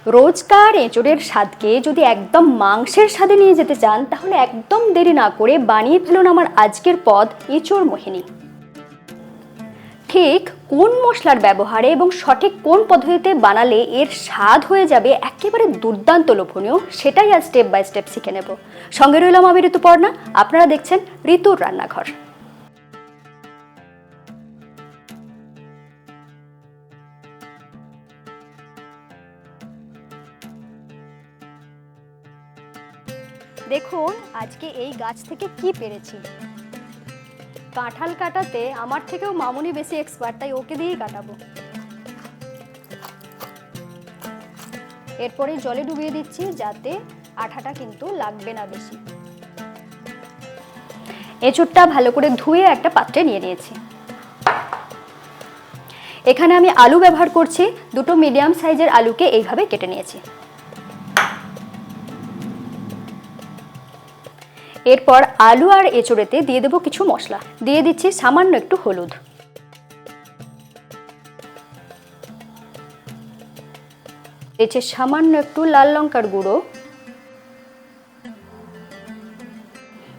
রোজকার এঁচোড়ের স্বাদকে যদি একদম মাংসের স্বাদে নিয়ে যেতে চান তাহলে একদম দেরি না করে বানিয়ে ফেলুন আমার আজকের পদ এঁচোড় মোহিনী। ঠিক কোন মশলার ব্যবহারে এবং সঠিক কোন পদ্ধতিতে বানালে এর স্বাদ হয়ে যাবে একেবারে দুর্দান্ত লোভনীয়, সেটাই আজ স্টেপ বাই স্টেপ শিখে নেব। সঙ্গে রইলাম আমি ঋতুপর্ণা, আপনারা দেখছেন ঋতুর রান্নাঘর। দেখুন আজকে এই গাছ থেকে কি পেরেছি। কাঁঠাল কাটাতে আমার থেকেও মামুনি বেশি এক্সপার্ট, তাই ওকে দিয়েই কাটাবো। এরপরে জলে ডুবিয়ে দিচ্ছি যাতে আঠাটা কিন্তু লাগবে না বেশি। এঁচোড়টা ভালো করে ধুয়ে একটা পাত্রে নিয়ে নিয়েছি। এখানে আমি আলু ব্যবহার করছি, দুটো মিডিয়াম সাইজের আলুকে এইভাবে কেটে নিয়েছি। এরপর আলু আর এঁচোড়েতে দিয়ে দেবো কিছু মশলা। দিয়ে দিচ্ছি সামান্য একটু হলুদ, দিচ্ছি সামান্য একটু লাল লঙ্কার গুঁড়ো।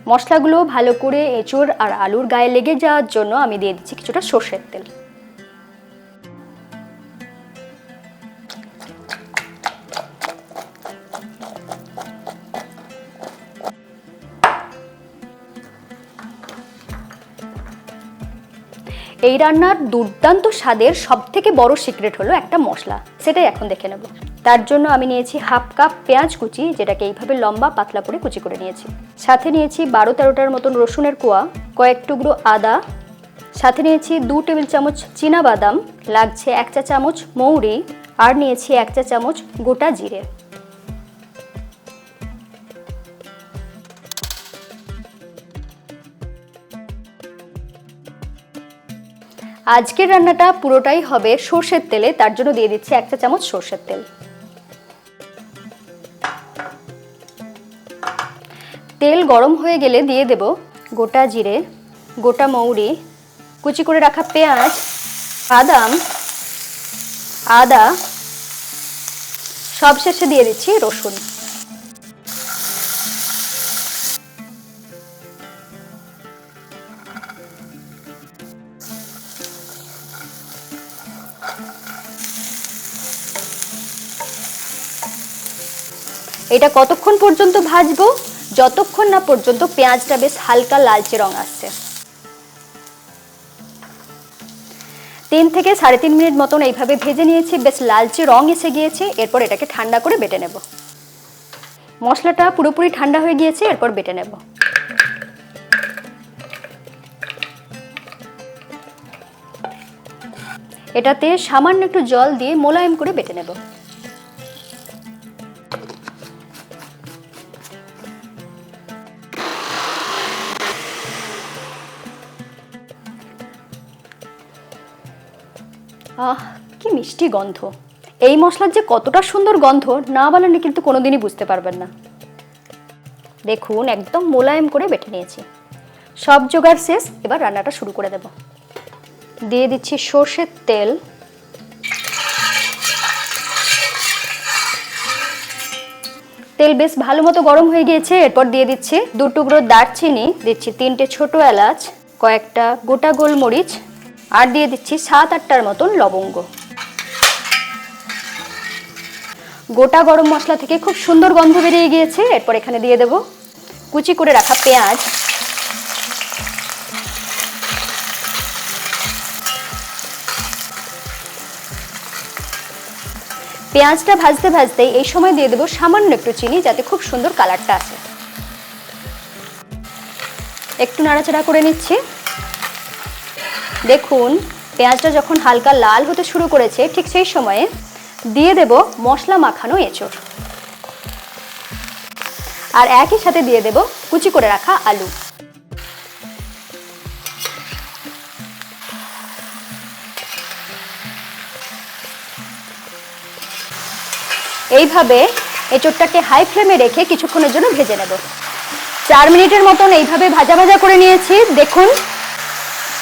মশলাগুলো ভালো করে এঁচোড় আর আলুর গায়ে লেগে যাওয়ার জন্য আমি দিয়ে দিচ্ছি কিছুটা সর্ষের তেল। এই রান্নার দুর্দান্ত স্বাদের সবথেকে বড় সিক্রেট হলো একটা মশলা, সেটাই এখন দেখে নেব। তার জন্য আমি নিয়েছি হাফ কাপ পেঁয়াজ কুচি, যেটাকে এইভাবে লম্বা পাতলা করে কুচি করে নিয়েছি। সাথে নিয়েছি 12-13টার মতন রসুনের কোয়া, কয়েক টুকরো আদা, সাথে নিয়েছি 2 টেবিল চামচ চীনা বাদাম, লাগছে 1 চা চামচ মৌরি, আর নিয়েছি 1 চা চামচ গোটা জিরে। আজকের রান্নাটা পুরোটাই হবে সর্ষের তেলে, তার জন্য দিয়ে দিচ্ছি 1 চা চামচ সর্ষের তেল। তেল গরম হয়ে গেলে দিয়ে দেব গোটা জিরে, গোটা মৌরি, কুচি করে রাখা পেঁয়াজ, বাদাম, আদা, সবশেষে দিয়ে দিচ্ছি রসুন। এটা কতক্ষণ পর্যন্ত ভাজবো? যতক্ষণ না পর্যন্ত পেঁয়াজটা বেশ হালকা লালচে রং আসছে। 3 থেকে 3.5 মিনিট মতন এইভাবে ভেজে নিয়েছি, বেশ লালচে রং এসে গিয়েছে। এরপর এটাকে ঠান্ডা করে বেটে নেব। মশলাটা পুরোপুরি ঠান্ডা হয়ে গিয়েছে, এরপর বেটে নেব। এটাতে সামান্য একটু জল দিয়ে মোলায়েম করে বেটে নেব। আহ, কি মিষ্টি গন্ধ! এই মশলার যে কতটা সুন্দর গন্ধ না বানালে কিন্তু কোনোদিনই বুঝতে পারবেন না। দেখুন একদম মোলায়েম করে বেটে নিয়েছি। সব জোগাড় শেষ, এবার রান্নাটা শুরু করে দেব। দিয়ে দিচ্ছি সর্ষের তেল, তেল বেশ ভালো মতো গরম হয়ে গিয়েছে। এরপর দিয়ে দিচ্ছি 2 টুকরো দারচিনি, দিচ্ছি 3টে ছোট এলাচ, কয়েকটা গোটা গোলমরিচ, আর দিয়ে দিচ্ছি 7-8টার মতন লবঙ্গ। গোটা গরম মশলা থেকে খুব সুন্দর গন্ধ বেরিয়ে গিয়েছে। এরপর এখানে দিয়ে দেব কুচি করে রাখা পেঁয়াজ, পেঁয়াজটা ভাজতে ভাজতে এই সময় দিয়ে দেবো সামান্য একটু চিনি, যাতে খুব সুন্দর কালারটা আসে। একটু নাড়াচাড়া করে নিচ্ছি। দেখুন পেঁয়াজটা যখন হালকা লাল হতে শুরু করেছে, ঠিক সেই সময়ে দিয়ে দেব মশলা মাখানো এঁচোড়, আর একই সাথে দিয়ে দেব কুচি করে রাখা আলু। এইভাবে এঁচোড়টাকে হাই ফ্লেমে রেখে কিছুক্ষণের জন্য ভেজে নেব। 4 মিনিটের মতন এইভাবে ভাজা ভাজা করে নিয়েছি। দেখুন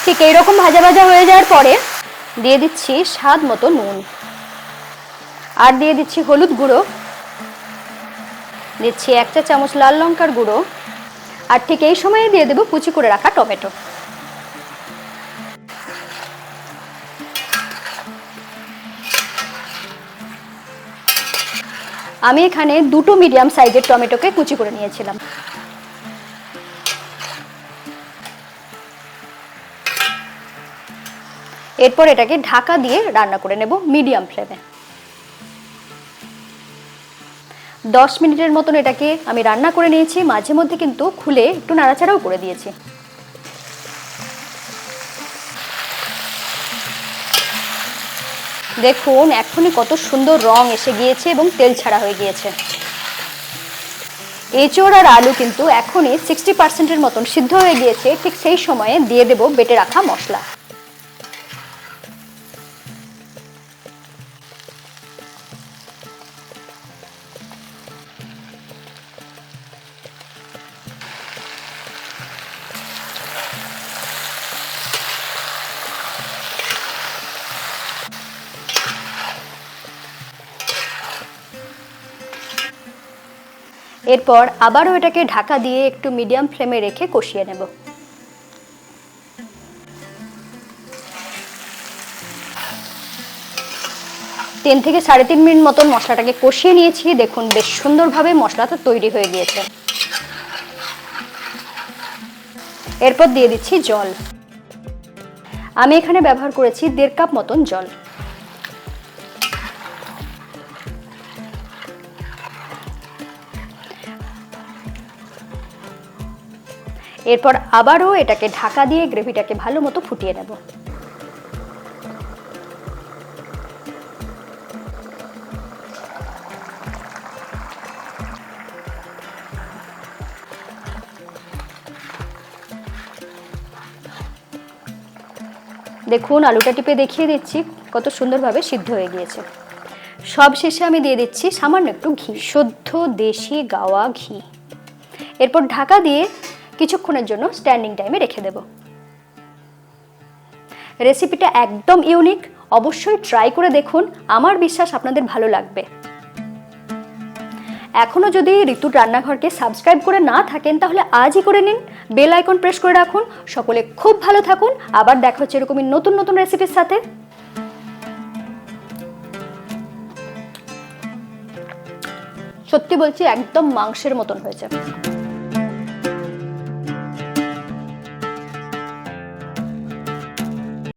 ঠিক এইরকম ভাজা ভাজা হয়ে যাওয়ার পরে দিয়ে দিচ্ছি স্বাদ মতো নুন, আর দিয়ে দিচ্ছি হলুদ গুঁড়ো, দিচ্ছি 1 চা চামচ লাল লঙ্কার গুঁড়ো, আর ঠিক এই সময়ে দিয়ে দেবো কুচি করে রাখা টমেটো। আমি এখানে 2টো মিডিয়াম সাইজের টমেটোকে কুচি করে নিয়েছিলাম। এরপর এটাকে ঢাকা দিয়ে রান্না করে নেব মিডিয়াম ফ্লেমে। 10 মিনিটের মতন এটাকে আমি রান্না করে নিয়েছি, মাঝে মধ্যে কিন্তু খুলে একটু নাড়াচাড়াও করে দিয়েছি। দেখুন এখনই কত সুন্দর রং এসে গিয়েছে এবং তেল ছাড়া হয়ে গিয়েছে। এঁচোড় আর আলু কিন্তু এখনই 60% মতন সিদ্ধ হয়ে গিয়েছে। ঠিক সেই সময়ে দিয়ে দেব বেটে রাখা মশলা। এরপর আবারও এটাকে ঢাকা দিয়ে একটু মিডিয়াম ফ্লেমে রেখে কষিয়ে নেব। 3 থেকে 3.5 মিনিট মতন মশলাটাকে কষিয়ে নিয়েছি। দেখুন বেশ সুন্দরভাবে মশলাটা তৈরি হয়ে গিয়েছে। এরপর দিয়ে দিচ্ছি জল। আমি এখানে ব্যবহার করেছি 1.5 কাপ মতন জল। এরপর আবারও এটাকে ঢাকা দিয়ে গ্রেভিটাকে ভালো মতো ফুটিয়ে নেব। দেখুন আলুটা টিপে দেখিয়ে দিচ্ছি কত সুন্দরভাবে সিদ্ধ হয়ে গিয়েছে। সব শেষে আমি দিয়ে দিচ্ছি সামান্য একটু ঘি, শুদ্ধ দেশি গাওয়া ঘি। এরপর ঢাকা দিয়ে কিছুক্ষণের জন্য স্ট্যান্ডিং টাইমে রেখে দেব। রেসিপিটা একদম ইউনিক, অবশ্যই ট্রাই করে দেখুন, আমার বিশ্বাস আপনাদের ভালো লাগবে। এখনো যদি ঋতুর রান্নাঘরকে সাবস্ক্রাইব করে না থাকেন তাহলে আজই করে নিন, বেল আইকন প্রেস করে রাখুন। সকলে খুব ভালো থাকুন, আবার দেখা হচ্ছে এরকমই নতুন নতুন রেসিপির সাথে। সত্যি বলছি একদম মাংসের মতন হয়েছে।